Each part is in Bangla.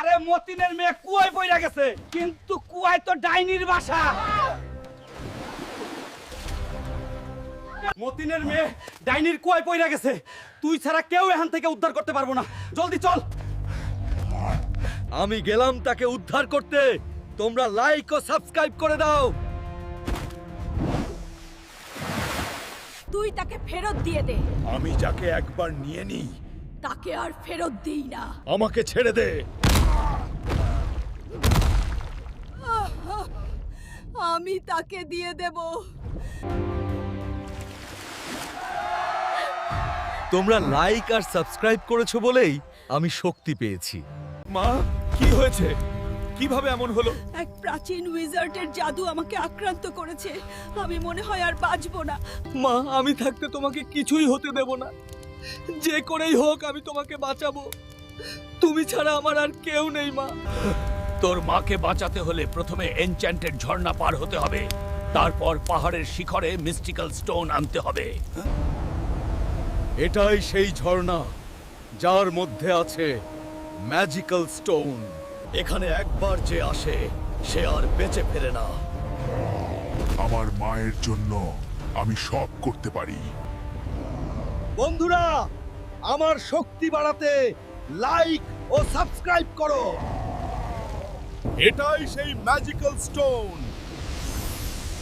আরে মতিনের মেয়ে কুয়ায় পড়ে গেছে, কিন্তু কুয়ায় তো ডাইনির বাসা। মতিনের মেয়ে ডাইনির কুয়ায় পড়ে গেছে, তুই ছাড়া কেউ এখান থেকে উদ্ধার করতে পারবো না। জলদি চল। আমি গেলাম তাকে উদ্ধার করতে। তোমরা লাইক ও সাবস্ক্রাইব করে দাও। তুই তাকে ফেরত দিয়ে দে। আমি যাকে একবার নিয়ে নিই তাকে আর ফেরত দিই না। আমাকে ছেড়ে দে। আমি তাকে দিয়ে দেব। তোমরা লাইক আর সাবস্ক্রাইব করেছো বলেই আমি শক্তি পেয়েছি। মা, কি হয়েছে? কিভাবে এমন হলো? এক প্রাচীন উইজার্ডের জাদু আমাকে আক্রান্ত করেছে। আমি মনে হয় আর বাঁচবো না। মা, আমি থাকতে তোমাকে কিছুই হতে দেব না। যে করেই হোক আমি তোমাকে বাঁচাবো। তুমি ছাড়া আমার আর কেউ নেই মা। তোর মাকে বাঁচাতে হলে প্রথমে এনচ্যান্টেড ঝর্ণা পার হতে হবে, তারপর পাহাড়ের শিখরে মিস্টিক্যাল স্টোন আনতে হবে। এটাই সেই ঝর্ণা যার মধ্যে আছে ম্যাজিক্যাল স্টোন। এখানে একবার যে আসে সে আর বেঁচে ফেরে না। আমার মায়ের জন্য আমি সব করতে পারি। বন্ধুরা, আমার শক্তি বাড়াতে লাইক ও সাবস্ক্রাইব করো। এটাই সেই ম্যাজিক্যাল স্টোন।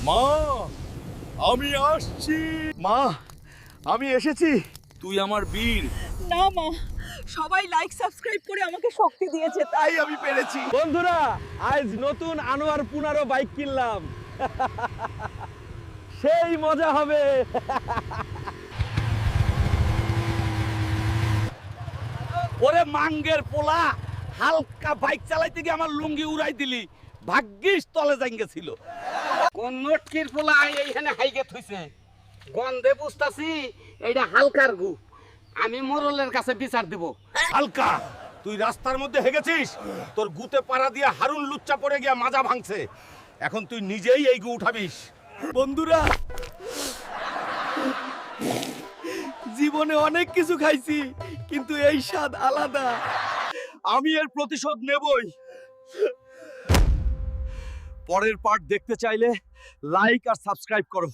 মা, আমি আসছি। মা, আমি এসেছি। তুই আমার বীর। না মা, সবাই লাইক সাবস্ক্রাইব করে আমাকে শক্তি দিয়েছে, তাই আমি পেরেছি। বন্ধুরা, আজ নতুন আনোয়ার 15 বাইক কিনলাম। সেই মজা হবে। ওরে মাঙ্গের পোলা, হালকা বাইক চালাইতে গিয়ে আমার লুঙ্গি উড়াই দিলি। ভাগ্যিস তলে যাইগেছিল। কোন নটকির পোলা এইখানে হাইগে থইছে, গন্ধে বুঝতাছি এইটা হালকার গু। আমি মোরলের কাছে বিচার দেব। হালকা, তুই রাস্তার মধ্যে হেগেছিস, তোর গুতে পাড়া দিয়ে হারুন লুচ্চা পড়ে গিয়া মাজা ভাঙছে। এখন তুই নিজেই এই গু উঠাবিস। বন্ধুরা, জীবনে অনেক কিছু খাইছি, কিন্তু এই স্বাদ আলাদা। আমি এর প্রতিশোধ নেবই। পরের পার্ট দেখতে চাইলে লাইক আর সাবস্ক্রাইব করো।